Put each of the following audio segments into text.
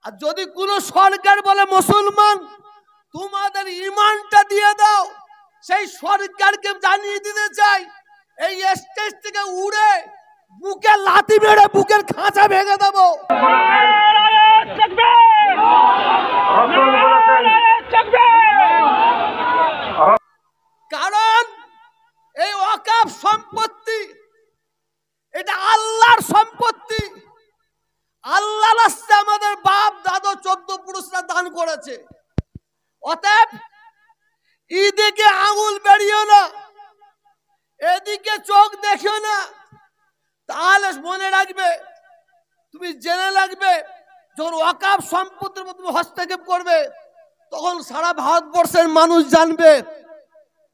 আর যদি কোনো সরকার বলে মুসলমান তোমাদের ঈমানটা দিয়ে দাও, সেই সরকারকে জানিয়ে দিতে চাই এই স্টেজ থেকে উড়ে বুকে লাথি মেরে বুকের খাঁচা ভেঙে দেবো। কারণ এই ওয়াকফ সম্পত্তি এটা আল্লাহর সম্পত্তি। আল্লাহ রাস্তে আমাদের বাপ দাদা 14 পুরুষরা দান করেছে। অতএব এদিকে আঙুল বেরিয়েও না, এদিকে চোখ দেখিও না। তাহলে মনে রাখবে, তুমি জেনে রাখবে, যখন ওয়াকফ সম্পত্তির মধ্যে তুমি হস্তক্ষেপ করবে তখন সারা ভারতবর্ষের মানুষ জানবে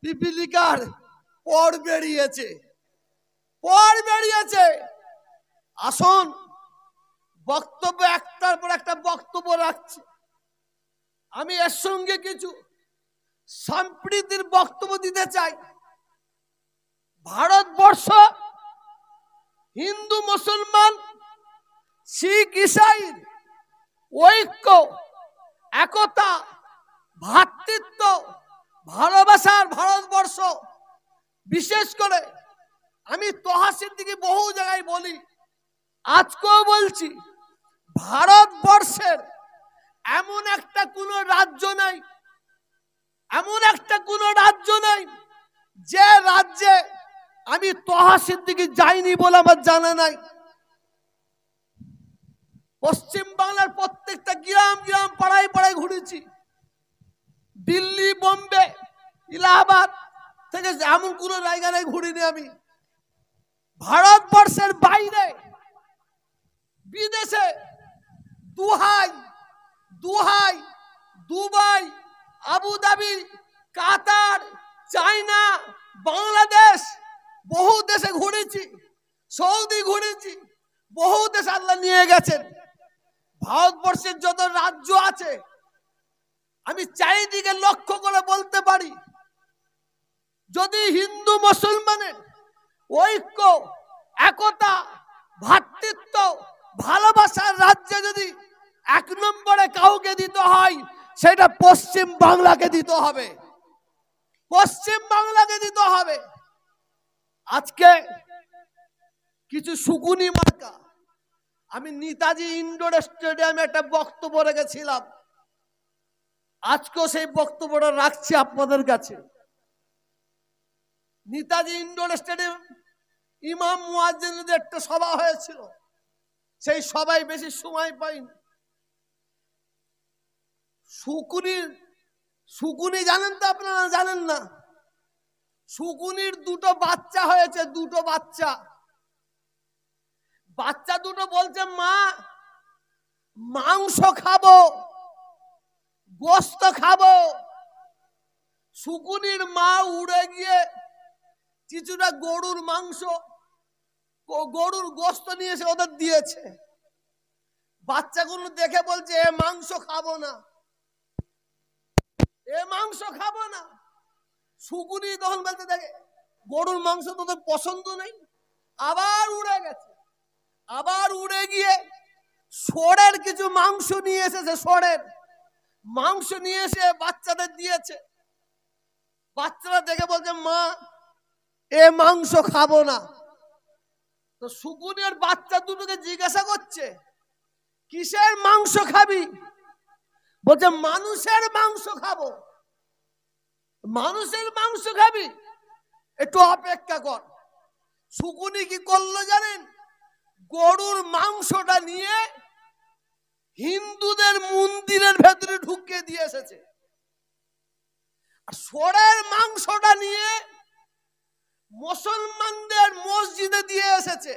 পিপিলিকার পর বেরিয়েছে, পর বেরিয়েছে। আসুন, বক্তব্য একটার পর একটা বক্তব্য রাখছি। আমি এর সঙ্গে কিছু সম্প্রীতির বক্তব্য দিতে চাই। ভারতবর্ষ হিন্দু মুসলমান শিখ ইসাইর ঐক্য, একতা, ভ্রাতৃত্ব, ভালোবাসার ভারতবর্ষ। বিশেষ করে আমি তোহা সিদ্দিকী বহু জায়গায় বলি, আজকেও বলছি, ভারতবর্ষের এমন একটা কোনো রাজ্য নাই, এমন একটা কোনো রাজ্য নাই যে রাজ্যে আমি তোহা সিদ্দিকী যাইনি বলে আমার জানা নাই। পশ্চিম বাংলার প্রত্যেকটা গ্রাম গ্রাম পাড়ায় পাড়ায় ঘুরেছি। দিল্লি, বোম্বে, ইলাহাবাদ থেকে এমন কোনো জায়গা নাই ঘুরিনি আমি। ভারতবর্ষের বাইরে বিদেশে দুহাই, দুবাই, আবুধাবি, কাতার, চায়না, বাংলাদেশ, বহু দেশে ঘুরেছি, সৌদি ঘুরেছি, বহু দেশ আল্লাহ নিয়ে গেছেন। ভারতবর্ষের যত রাজ্য আছে আমি চারিদিকে লক্ষ্য করে বলতে পারি, যদি হিন্দু মুসলমানের ঐক্য, একতা, ভ্রাতৃত্ব, ভালোবাসার রাজ্যে যদি 1 নম্বরে কাউকে দিতে হয় সেটা পশ্চিম বাংলাকে দিতে হবে, পশ্চিম বাংলাকে দিতে হবে। আজকে কিছু শুকুনি মার্কা, আমি নেতাজি ইন্ডোর স্টেডিয়ামে একটা বক্তব্য রেখেছিলাম, আজকেও সেই বক্তব্যটা রাখছি আপনাদের কাছে। নেতাজি ইন্ডোর স্টেডিয়াম ইমাম মুয়াজ্জিনদের একটা সভা হয়েছিল, সেই সভায় বেশি সময় পাইনি। শুকুনি জানেন তো আপনারা? জানেন না? শুকুনির 2টো বাচ্চা হয়েছে, 2টো বাচ্চা। বাচ্চা দুটো বলছে, মা মাংস খাবো, গোস্ত খাবো। শুকুনির মা উড়ে গিয়ে কিছুটা গরুর মাংস, গরুর গোস্ত নিয়ে এসে ওদের দিয়েছে। বাচ্চাগুলো দেখে বলছে, এ মাংস খাবো না, এ মাংস খাবো না। শুকুনি তখন বলতে দেখে, গরুর মাংস তোদের পছন্দ নেই। আবার উড়ে গেছে, আবার উড়ে গিয়ে ষোঁড়ের কিছু মাংস নিয়ে এসেছে, ষোঁড়ের মাংস নিয়ে এসে বাচ্চাদের দিয়েছে। বাচ্চারা দেখে বলছে, মা এ মাংস খাবো না। তো শুকুনের বাচ্চা দুটোকে জিজ্ঞাসা করছে, কিসের মাংস খাবি? বলছে, মানুষের মাংস খাবো। মানুষের মাংস খাবি? একটু অপেক্ষা কর। শুকুনি কি করলো জানেন? গরুর মাংসটা নিয়ে হিন্দুদের মন্দিরের ভেতরে ঢুকিয়ে দিয়ে এসেছে, আর ষোঁড়ের মাংসটা নিয়ে মুসলমানদের মসজিদে দিয়ে এসেছে,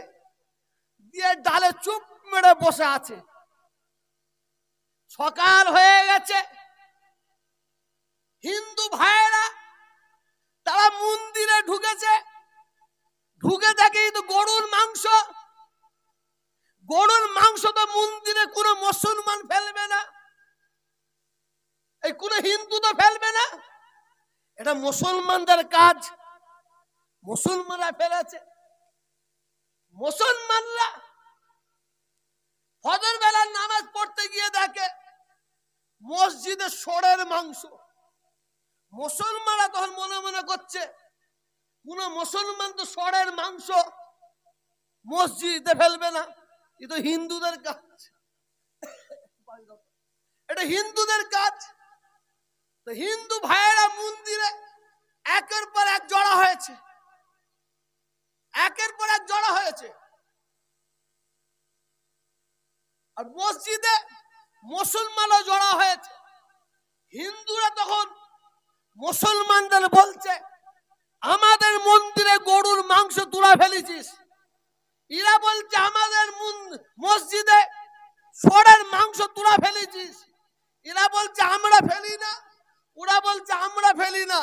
দিয়ে ডালে চুপ মেরে বসে আছে। সকাল হয়ে গেছে, হিন্দু ভাইয়েরা তারা মন্দিরে ঢুকেছে, ঢুকে দেখে তো গরুর মাংস। গরুর মাংস তো মন্দিরে কোনো মুসলমান ফেলবে না, এই কোনো হিন্দু তো ফেলবে না, এটা মুসলমানদের কাজ, মুসলমানরা ফেলেছে। মুসলমানরা ফজর বেলার নামাজ পড়তে গিয়ে দেখে মসজিদে ষড়ের মাংস। মুসলমানরা তখন মনে মনে করছে কোন মুসলমান তো ষড়ের মাংস মসজিদে ফেলবে না, এ তো হিন্দুদের কাজ, এটা হিন্দুদের কাজ। তো হিন্দু ভাইয়েরা মন্দিরে একের পর এক জড়া হয়েছে, একের পর এক জড়া হয়েছে। আর মসজিদে মুসলমানও জড়া হয়েছে। হিন্দুরা তখন মুসলমানদের বলছে আমাদের মন্দিরে গরুর মাংস তুলা ফেলেছিস, এরা বলছে আমাদের মসজিদে ষড়ের মাংস তুলা ফেলেছিস, এরা বলছে আমরা ফেলি না, ওরা বলছে আমরা ফেলি না।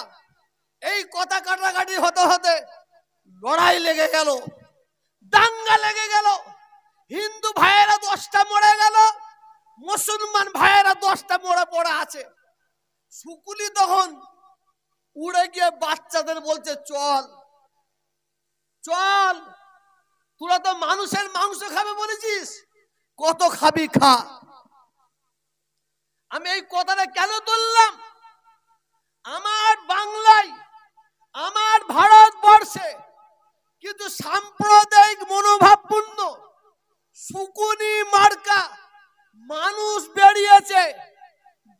এই কথা কাটাকাটি হতে হতে লড়াই লেগে গেল, দাঙ্গা লেগে গেল। হিন্দু ভাইয়েরা 10টা মরে গেল, মুসলমান ভাইয়েরা 10টা মরে পড়ে আছে। শুকুলি তখন উড়ে গিয়ে বাচ্চাদের বলছে চল চল, তোরা তো মানুষের মাংস খাবে বলেছিস, কত খাবি খা। আমি এই কথাটা কেন তুললাম? আমার বাংলায়, আমার ভারতবর্ষে কিন্তু সাম্প্রদায়িক মনোভাবপূর্ণ শুকুনি মার্কা মানুষ বেরিয়েছে,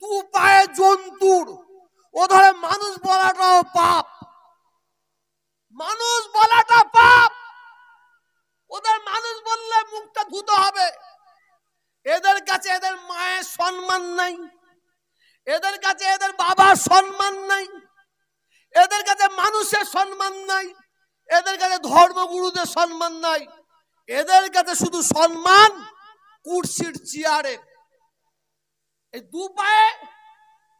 দু পায়ে জন্তুর। ও ধরে মানুষ বলাটাও পাপ, মানুষ বলাটা পাপ। ওদের মানুষ বললে মুখটা ধুতে হবে। এদের কাছে এদের মায়ের সম্মান নাই, এদের কাছে এদের বাবার সম্মান নাই, এদের কাছে মানুষের সম্মান নাই, এদের কাছে ধর্মগুরুদের সম্মান নাই। এদের কাছে শুধু সম্মান কুর্সির চেয়ারের। এই দু পায়ে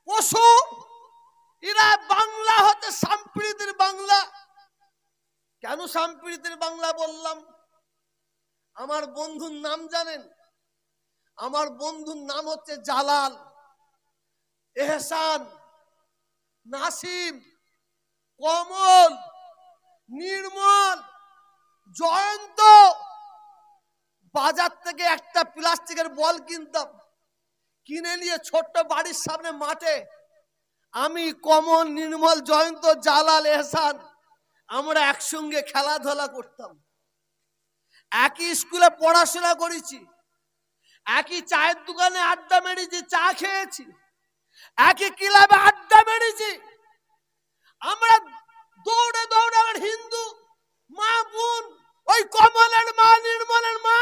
পশু, এরা বাংলা হতে সম্প্রীতির বাংলা। কেন সম্প্রীতির বাংলা বললাম? আমার বন্ধুর নাম জানেন? আমার বন্ধুর নাম হচ্ছে জালাল, এহসান, নাসিম, কমল, নির্মল, জয়ন্ত। বাজার থেকে একটা প্লাস্টিকের বল কিনতাম, কিনে নিয়ে ছোট্ট বাড়ির সামনে মাঠে আমি, কমল, নির্মল, জয়ন্ত, জালাল, এহসান আমরা একসঙ্গে খেলাধুলা করতাম। একই স্কুলে পড়াশোনা করেছি, একই চায়ের দোকানে আড্ডা মেরেছি, চা খেয়েছি, একই ক্লাবে আড্ডা মেরেছি। আমরা দৌড়ে দৌড়ে আমার হিন্দু মা বোন, ওই কমলের মা, নির্মলের মা,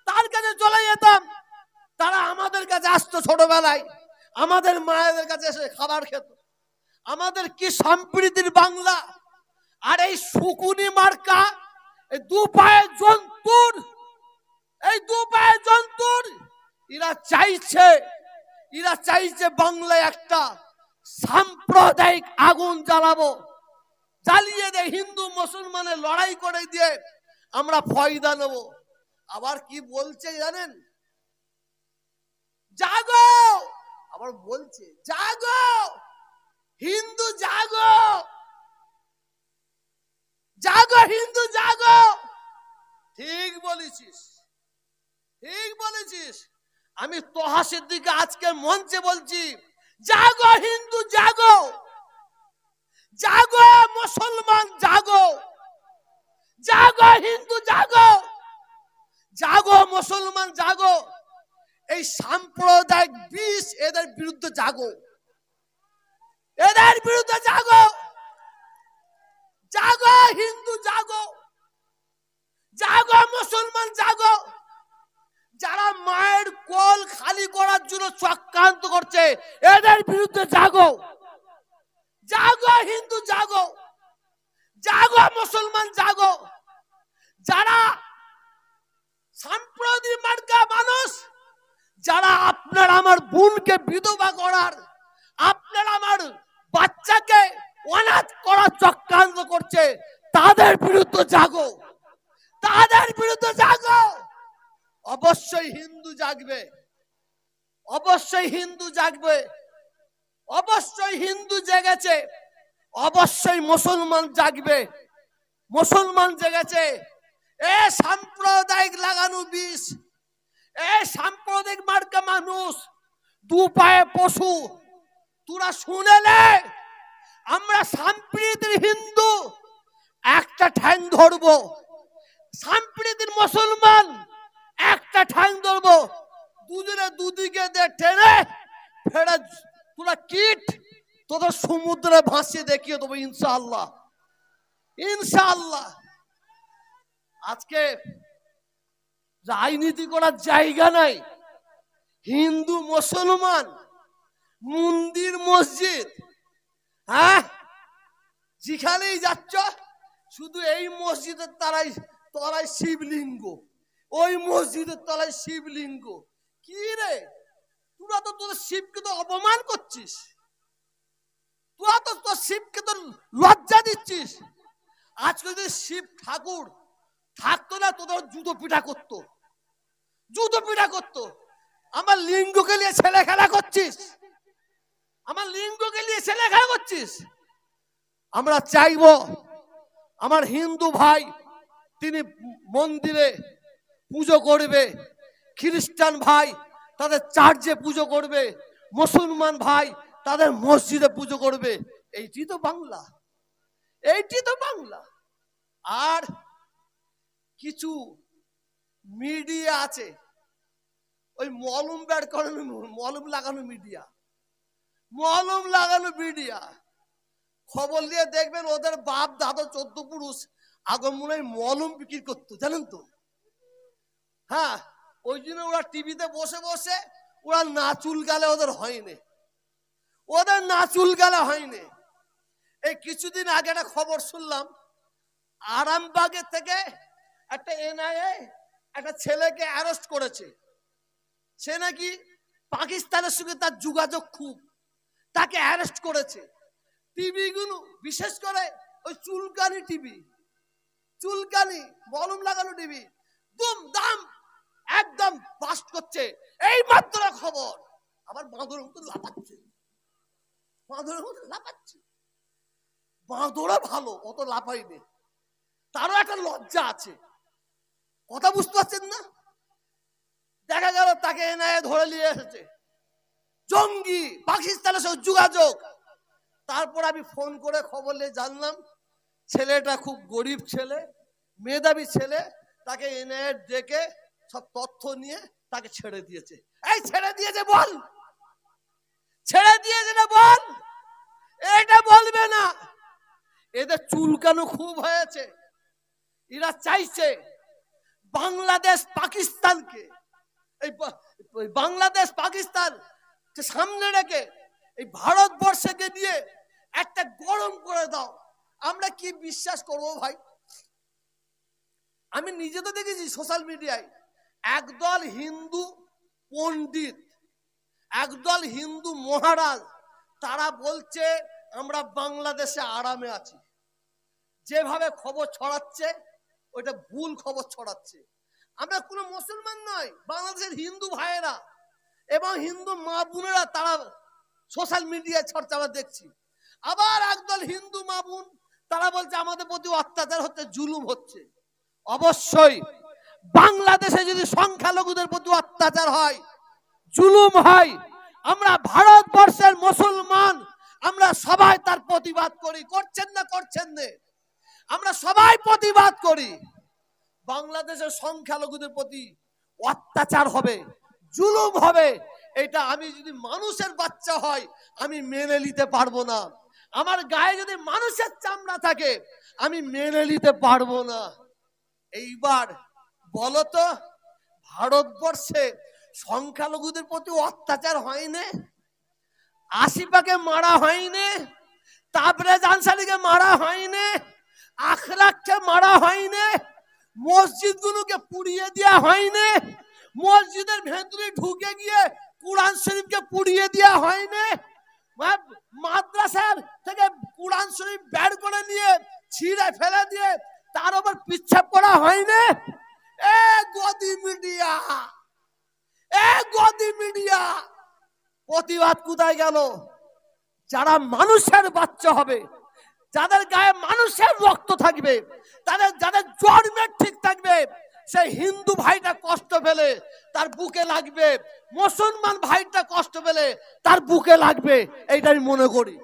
তার কাছে চলে যেতাম। তারা আমাদের কাছে আসতো ছোটবেলায়, আমাদের মায়েদের কাছে এসে খাবার খেত। আমাদের কি সম্প্রীতির বাংলা! আর এই শুকুনি মার্কা, এই দু পায়ে জন্তুর, এই দু পায়ে জন্তুর, এরা চাইছে বাংলায় একটা সাম্প্রদায়িক আগুন জ্বালাবো, জ্বালিয়ে দিয়ে হিন্দু মুসলমানের লড়াই করে দিয়ে আমরা ফয়দা নেব। আবার কি বলছে জানেন? জাগো, আবার বলছে জাগো হিন্দু জাগো, জাগো হিন্দু জাগো। ঠিক বলেছিস, ঠিক বলেছিস। আমি তোহা সিদ্দিকী আজকে মঞ্চে বলছি, জাগো হিন্দু জাগো, জাগো মুসলমান জাগো, জাগো হিন্দু জাগো, জাগো মুসলমান জাগো। এই সাম্প্রদায়িক বিষ, এদের বিরুদ্ধে জাগো, এদের বিরুদ্ধে জাগো, জাগো হিন্দু জাগো, জাগো মুসলমান জাগো। যারা মায়ের কোল খালি করার জন্য চক্রান্ত করছে, এদের বিরুদ্ধে জাগো, জাগো হিন্দু জাগো, জাগো মুসলমান জাগো। যারা সাম্প্রদায়িক মার্কা মানুষ, যারা আপনার আমার বোনকে বিধবা করার, আপনার আমার বাচ্চাকে অনাথ করার চক্রান্ত করছে, তাদের বিরুদ্ধে জাগো, তাদের বিরুদ্ধে জাগো। অবশ্যই হিন্দু জাগবে, অবশ্যই হিন্দু জাগবে, অবশ্যই হিন্দু জেগেছে, অবশ্যই মুসলমান জাগবে। মুসলমান জেগেছে। এ সাম্প্রদায়িক লাগানো বিষ, এ সাম্প্রদায়িক মার্কা মানুষ, দু পায়ে পশু, তোরা শুনেলে আমরা সম্প্রীতির হিন্দু একটা ঠ্যাং ধরবো, সম্প্রীতির মুসলমান একটা ঠ্যাং ধরবো, দুজনে দুদিকে দিয়ে টেনে ফেরে তোরা কিট তোদের সমুদ্রে ভাসিয়ে দেখিয়ে দেবো ইনশাআল্লাহ, ইনশাআল্লাহ। আজকে রাজনীতি করার জায়গা নাই, হিন্দু মুসলমান মন্দির মসজিদ, হ্যাঁ যেখানেই যাচ্ছ শুধু এই মসজিদের তলায় শিবলিঙ্গ, ওই মসজিদের তলায় শিবলিঙ্গ। কি রে তোরা তো তোর শিবকে তো অপমান করছিস, তোরা তো তোর শিবকে তো লজ্জা দিচ্ছিস। আজকে যদি শিব ঠাকুর থাকতো না তোদের জুতো পিঠা করতো, জুতো পিঠা করতো। আমার লিঙ্গকে নিয়ে ছেলে খেলা করছিস, আমার লিঙ্গকে নিয়ে ছেলে খেলা করছিস। আমরা চাইবো আমার হিন্দু ভাই তিনি মন্দিরে পুজো করবে, খ্রিস্টান ভাই তাদের চার্চে পুজো করবে, মুসলমান ভাই তাদের মসজিদে পুজো করবে। এইটি তো বাংলা, এইটি তো বাংলা। আর কিছু মিডিয়া আছে ওই মলম বের করানো, মলম লাগানো মিডিয়া, মলম লাগানো মিডিয়া। খবর নিয়ে দেখবেন ওদের বাপ দাদা 14 পুরুষ আগমনে মলম বিক্রি করতো, জানেন তো। হ্যাঁ, ওই জন্য ওরা টিভিতে বসে বসে ওরা নাচুল গালে ওদের হয়নি, ওদের নাচুল গালে হয়নি। এই কিছুদিন আগে একটা খবর শুনলাম, আরামবাগের থেকে একটা এনআইএ একটা ছেলেকে অ্যারেস্ট করেছে। সে নাকি পাকিস্তানের সঙ্গে তার যোগাযোগ খুব, তাকে অ্যারেস্ট করেছে। টিভি গুলো বিশেষ করে ওই চুলকানি টিভি, চুলকানি মলম লাগানো টিভি দুম দাম একদম বাস্ট করছে। এই মাত্র খবর আবার বাঁদরের মতো লাফাচ্ছে, বাঁদরের মতো লাফাচ্ছে। বাঁদরা ভালো, অত লাফাইনি, তারও একটা লজ্জা আছে। কথা বুঝতে পারছেন না? দেখা গেল তাকে এনআইএ ধরে নিয়ে এসেছে, জঙ্গি, পাকিস্তানের সঙ্গে যোগাযোগ। তারপর আমি ফোন করে খবর নিয়ে জানলাম ছেলেটা খুব গরিব ছেলে, মেধাবী ছেলে। তাকে এনআইএ ডেকে সব তথ্য নিয়ে তাকে ছেড়ে দিয়েছে। এই ছেড়ে দিয়েছে বল, ছেড়ে দিয়েছে না বল, এটা বলবে না। এদের চুলকানো খুব হয়েছে। এরা চাইছে বাংলাদেশ পাকিস্তানকে, এই বাংলাদেশ পাকিস্তান সামনে রেখে এই ভারতবর্ষকে দিয়ে একটা গরম করে দাও। আমরা কি বিশ্বাস করবো ভাই? আমি নিজে তো দেখেছি সোশ্যাল মিডিয়ায় একদল হিন্দু পণ্ডিত, একদল হিন্দু মহারাজ, তারা বলছে আমরা বাংলাদেশে আরামে আছি। যেভাবে খবর ছড়াচ্ছে ওইটা ভুল খবর ছড়াচ্ছে। আমরা কোনো মুসলমান নয়, বাংলাদেশের হিন্দু ভাইয়েরা এবং হিন্দু মা বোনেরা তারা সোশ্যাল মিডিয়ায় ছড়ছে আমরা দেখছি। আবার একদল হিন্দু মা বোন তারা বলছে আমাদের প্রতি অত্যাচার হচ্ছে, জুলুম হচ্ছে। অবশ্যই বাংলাদেশে যদি সংখ্যালঘুদের প্রতি অত্যাচার হয়, জুলুম হয়, আমরা ভারতবর্ষের মুসলমান আমরা সবাই তার প্রতিবাদ করি। করছেন না? করছেন না? আমরা সবাই প্রতিবাদ করি। বাংলাদেশের সংখ্যালঘুদের প্রতি অত্যাচার হবে, জুলুম হবে, এটা আমি যদি মানুষের বাচ্চা হয় আমি মেনে নিতে পারবো না। আমার গায়ে যদি মানুষের চামড়া থাকে আমি মেনে নিতে পারবো না। এইবার বলো তো, ভারতবর্ষে সংখ্যালঘুদের প্রতি অত্যাচার হয়নি? আসিফাকে মারা হয়নি? তাবরেজ আনসারীকে মারা হয়নি? আখলাককে মারা হয়নি? মসজিদগুলোকে পুড়িয়ে দেওয়া হয়নি? মসজিদের ভেতরে ঢুকে গিয়ে কুরআন শরীফকে পুড়িয়ে দেওয়া হয়নি? মাদ্রাসার থেকে কুরআন শরীফ বের করে নিয়ে ছিঁড়ে ফেলে দিয়ে তার উপর পিচ্ছাপ করা হয়নি? এ গদি মিডিয়া, এ গদি মিডিয়া, প্রতিবাদ কোথায় গেল? যারা মানুষের বাচ্চা হবে, যাদের গায়ে মানুষের রক্ত থাকবে, যাদের জন্মের ঠিক থাকবে, সেই হিন্দু ভাইটা কষ্ট পেলে তার বুকে লাগবে, মুসলমান ভাইটা কষ্ট পেলে তার বুকে লাগবে, এইটা আমি মনে করি।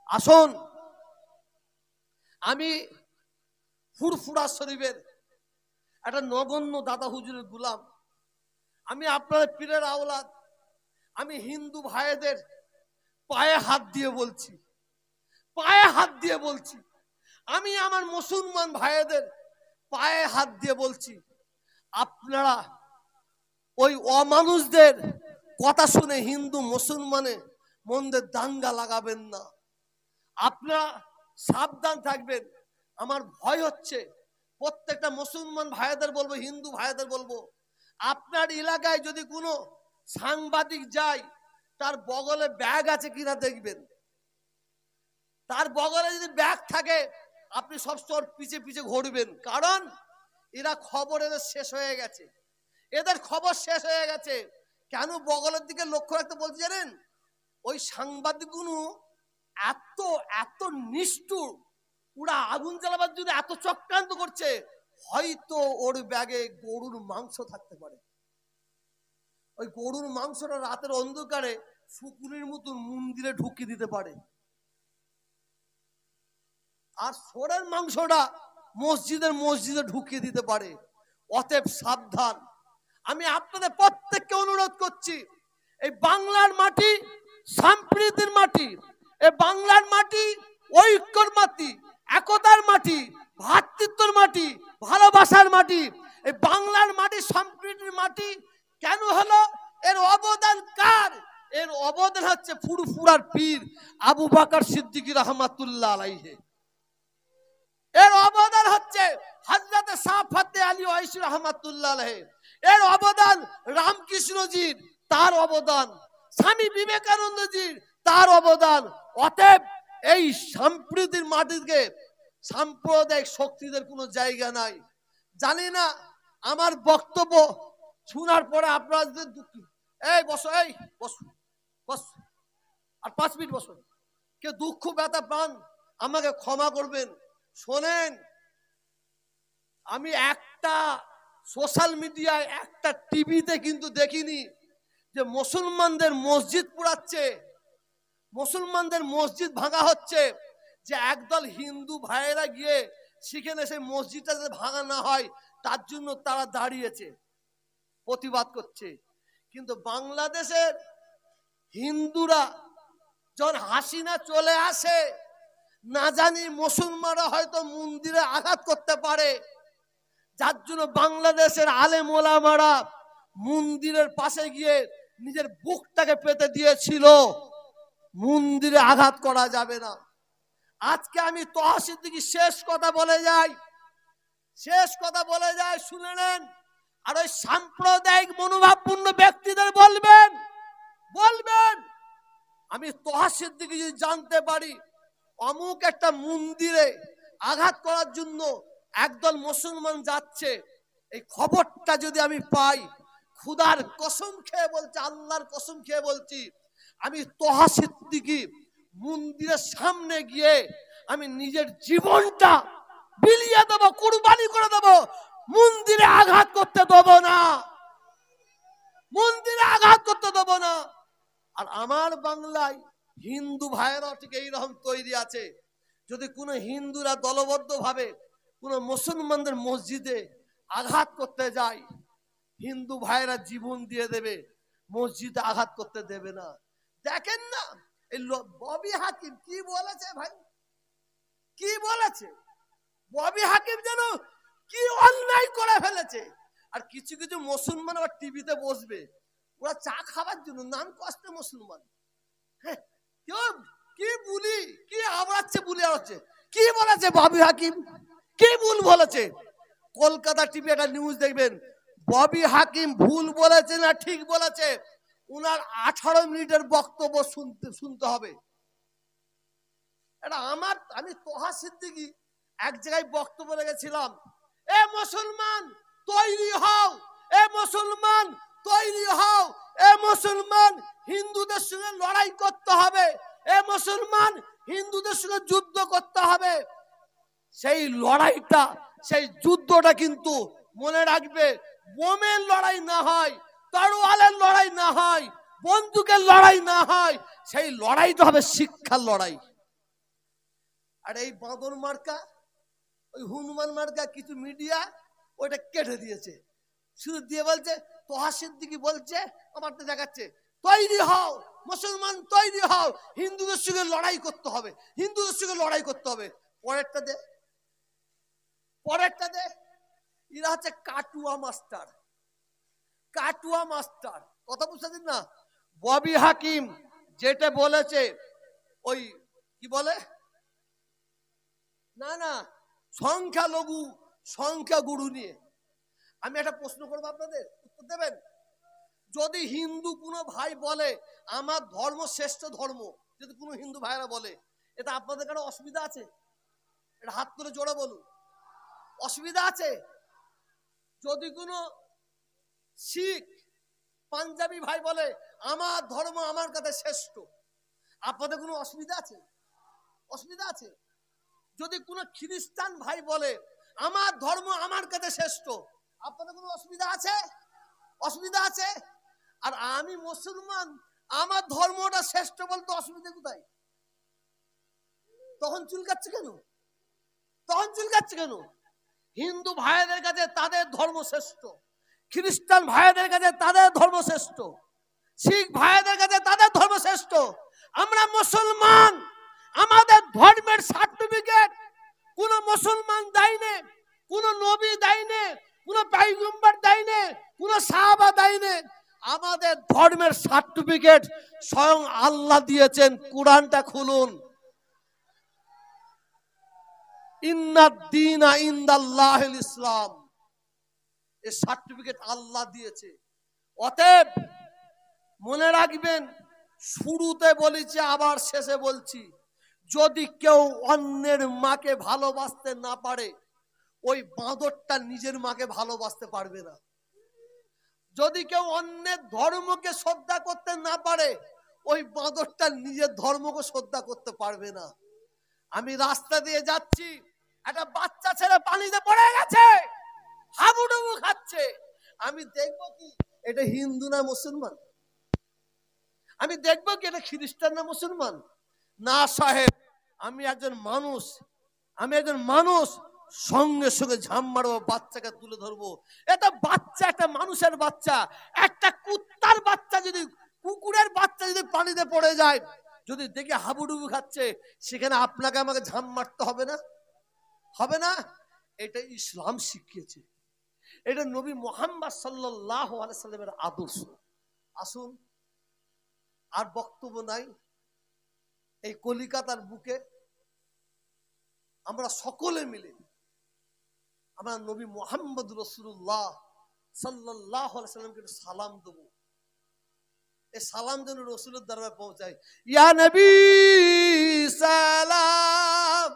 আসুন, আমি ফুরফুরা শরীফের একটা নগণ্য দাদা হুজুরের গুলাম, আমি আপনাদের পীরের আওলাদ, আমি হিন্দু ভাইদের পায়ে হাত দিয়ে বলছি, পায়ে হাত দিয়ে বলছি, আমি আমার মুসলমান ভাইদের পায়ে হাত দিয়ে বলছি, আপনারা ওই অমানুষদের কথা শুনে হিন্দু মুসলমানে মন্দের দাঙ্গা লাগাবেন না। আপনারা সাবধান থাকবেন। আমার ভয় হচ্ছে, প্রত্যেকটা মুসলমান ভাইদের বলবো, হিন্দু ভাইদের বলবো, আপনার এলাকায় যদি কোনো সাংবাদিক যায়, তার বগলে ব্যাগ আছে কিনা দেখবেন। তার বগলে যদি ব্যাগ থাকে, আপনি সবসময় পিছে পিছে ঘুরবেন, কারণ এরা খবর এদের শেষ হয়ে গেছে, এদের খবর শেষ হয়ে গেছে। কেন বগলের দিকে লক্ষ্য রাখতে বলতে জানেন? ওই সাংবাদিকগুলো এত এত নিষ্ঠুর, ওরা আগুন জ্বালাবার জন্য এত চক্রান্ত করছে, হয়তো ওর ব্যাগে গরুর মাংস থাকতে পারে। ওই গরুর মাংসটা রাতের অন্ধকারে শুকুরের মতো মন্দিরে ঢুকিয়ে দিতে পারে, আর সোরের মাংসটা মসজিদে ঢুকিয়ে দিতে পারে। অতএব সাবধান। আমি আপনাদের প্রত্যেককে অনুরোধ করছি, এই বাংলার মাটি সম্প্রীতির মাটি, এই বাংলার মাটি ঐক্যর মাটি, একতার মাটি, ভ্রাতৃত্বের মাটি, ভালোবাসার মাটি। এই বাংলার মাটি সম্প্রীতির মাটি কেন হলো? এর অবদান কার? এর অবদান হচ্ছে ফুরফুরার পীর আবু বকর সিদ্দিকী রহমাতুল্লাহ আলাইহি। এর অবদান হচ্ছে হযরত শাহ ফতে আলী ওয়াইসি রহমাতুল্লাহ আলাইহি। এর অবদান রামকৃষ্ণজির, তার অবদান স্বামী বিবেকানন্দজির, তার অবদান। অতএব এই সম্প্রীতির মাটিতে সাম্প্রদায়িক শক্তিদের কোনো জায়গা নাই। জানি না আমার বক্তব্য শোনার পরে আপনারা যদি দুঃখী, এই বসো, এই বসো, বস, আর 5 মিনিট বসো, কেউ দুঃখ ব্যথা পান আমাকে ক্ষমা করবেন। শোনেন, আমি একটা সোশ্যাল মিডিয়ায়, একটা টিভিতে কিন্তু দেখিনি যে মুসলমানদের মসজিদ পুড়াচ্ছে, মুসলমানদের মসজিদ ভাঙা হচ্ছে, যে একদল হিন্দু ভাইয়েরা গিয়ে সেখানে সেই মসজিদটা যাতে ভাঙা না হয় তার জন্য তারা দাঁড়িয়েছে, প্রতিবাদ করছে। কিন্তু বাংলাদেশের হিন্দুরা যখন হাসিনা চলে আসে, না জানি মুসলমানরা হয়তো মন্দিরে আঘাত করতে পারে, যার জন্য বাংলাদেশের আলেম ওলামারা মন্দিরের পাশে গিয়ে নিজের বুকটাকে পেতে দিয়েছিল, মন্দিরে আঘাত করা যাবে না। আজকে আমি তোহা সিদ্দিকী শেষ কথা বলে যাই, শুনে নেন। আর ওই সাম্প্রদায়িক মনোভাবপূর্ণ ব্যক্তিদের বলবেন, আমি তোহা সিদ্দিকী যদি জানতে পারি অমুক একটা মন্দিরে আঘাত করার জন্য একদল মুসলমান যাচ্ছে, এই খবরটা যদি আমি পাই, খুদার কসম খেয়ে বলছি, আল্লাহর কসম খেয়ে বলছি, আমি তোহা সিদ্দিকী মন্দিরের সামনে গিয়ে আমি নিজের জীবনটা বিলিয়ে দেব, কুরবানি করে দেব, মন্দিরে আঘাত করতে দেব না, মন্দিরে আঘাত করতে দেব না। আর আমার বাংলায় হিন্দু ভাইয়েরা ঠিক এইরকম তৈরি আছে, যদি কোনো হিন্দুরা দলবদ্ধ ভাবে কোনো মুসলমানদের মসজিদে আঘাত করতে যায়, হিন্দু ভাইয়েরা জীবন দিয়ে দেবে, মসজিদে আঘাত করতে দেবে না। দেখেন না এই ববি হাকিম কি বলেছে, ভাই কি বলেছে? ববি হাকিম যেন কি অন্যায় করে ফেলেছে। আর কিছু কিছু মুসলমান আবার টিভিতে বসবে, ওরা চা খাবার জন্য, নাম কষ্টে মুসলমান, হ্যাঁ, কি বলি, কি আওড়াচ্ছে, বলি আওড়াচ্ছে। কি বলেছে ববি হাকিম? কি ভুল বলেছে? কলকাতা টিভি একটা নিউজ দেখবেন, ববি হাকিম ভুল বলেছে না ঠিক বলেছে, উনার 18 মিনিটের বক্তব্য শুনতে হবে। এটা আমি তোহা সিদ্দিকী এক জায়গায় বক্তব্য রেখেছিলাম, এ মুসলমান তৈরি হও, এ মুসলমান তৈরি হও, এ মুসলমান হিন্দুদের সঙ্গে লড়াই করতে হবে, এ মুসলমান হিন্দুদের সঙ্গে যুদ্ধ করতে হবে। সেই লড়াইটা, সেই যুদ্ধটা কিন্তু মনে রাখবে, বোমের লড়াই না হয়, তরোয়ালের লড়াই না হয়, বন্দুকের লড়াই না হয়, সেই লড়াইটা হবে শিক্ষার লড়াই। আর এই বাঁদর মার্কা, ওই হনুমান মার্কা কিছু মিডিয়া ওইটা কেটে দিয়েছে, শুধু দিয়ে বলছে, তোহা সিদ্দিকী বলছে, আমার তো দেখাচ্ছে, তৈরি হও মুসলমান, তৈরি হও, হিন্দুদের সঙ্গে লড়াই করতে হবে, হিন্দুদের সঙ্গে লড়াই করতে হবে। পরেরটা দে, পরেরটা দে। এরা হচ্ছে কাটুয়া মাস্টার, কাটুয়া মাস্টার। কথা বুঝতে না? ববি হাকিম যেটা বলেছে, ওই কি বলে না না সংখ্যালঘু সংখ্যাগুরু নিয়ে, আমি একটা প্রশ্ন করবো, আপনাদের উত্তর দেবেন? যদি হিন্দু কোনো ভাই বলে আমার ধর্ম শ্রেষ্ঠ ধর্ম, যদি কোনো হিন্দু ভাইরা বলে, এটা আপনাদের কারো অসুবিধা আছে? এটা হাত করে জোড়া বলুন, অসুবিধা আছে? যদি কোনো শিখ পাঞ্জাবি ভাই বলে আমার ধর্ম আমার কাছে শ্রেষ্ঠ, আপনাদের কোনো অসুবিধা আছে? অসুবিধা আছে? যদি কোনো খ্রিস্টান ভাই বলে আমার ধর্ম আমার কাছে শ্রেষ্ঠ, আপনাদের কোনো অসুবিধা আছে? অসুবিধা আছে? আর আমি মুসলমান, আমার ধর্মটা শ্রেষ্ঠ বলতে অসুবিধা কোথায়? তখন চুলকাচ্ছে কেন? তখন চুলকাচ্ছে কেন? হিন্দু ভাইদের কাছে তাদের ধর্ম শ্রেষ্ঠ, খ্রিস্টান ভাইদের কাছে তাদের ধর্ম শ্রেষ্ঠ, শিখ ভাইদের কাছে তাদের ধর্ম শ্রেষ্ঠ। আমরা মুসলমান, আমাদের ধর্মের সার্টিফিকেট কোন মুসলমান দেয়নি, কোন নবী দেয়নি, কোন পয়গম্বর দেয়নি, কোন সাহাবা দেয়নি। আমাদের ধর্মের সার্টিফিকেট স্বয়ং আল্লাহ দিয়েছেন। কুরআনটা খুলুন, ইন্নাদ-দীনা ইনদাল্লাহিল ইসলাম, এই সার্টিফিকেট আল্লাহ দিয়েছে। অতএব মনে রাখবেন, শুরুতে বলেছি আবার শেষে বলছি, যদি কেউ অন্যের মাকে ভালোবাসতে না পারে, ওই বাঁদরটা নিজের মাকে ভালোবাসতে পারবে না। যদি কেউ অন্যের ধর্মকে শ্রদ্ধা করতে না পারে, ওই বাঁদরটা নিজের ধর্মকে শ্রদ্ধা করতে পারবে না। আমি রাস্তা দিয়ে যাচ্ছি, একটা বাচ্চা ছেলে পানিতে পড়ে গেছে, হাবুডুবু খাচ্ছে, আমি দেখবো কি এটা হিন্দু না মুসলমান? আমি দেখবো কি এটা খ্রিস্টান না মুসলমান? না সাহেব, আমি একজন মানুষ, আমি একজন মানুষ, সঙ্গে সঙ্গে ঝাম মারবো, বাচ্চাকে তুলে ধরবো। এটা বাচ্চা, একটা মানুষের বাচ্চা। একটা কুত্তার বাচ্চা যদি, কুকুরের বাচ্চা যদি পানিতে পড়ে যায়, যদি দেখে হাবুডুবু খাচ্ছে, সেখানে আপনাকে আমাকে ঝাম মারতে হবে না? হবে না? এটা ইসলাম শিখিয়েছে, এটা নবী মুহাম্মদ সাল্লাল্লাহু আলাইহি সাল্লামের আদর্শ। আসুন, আর বক্তব্য নাই। এই কলিকাতার বুকে আমরা সকলে মিলে আমরা নবী মুহাম্মদ রাসূলুল্লাহ সাল্লাল্লাহু আলাইহি সাল্লামকে সালাম দেব। এই সালাম যেন রাসূলের দরবারে পৌঁছায়। ইয়া নবী সালাম।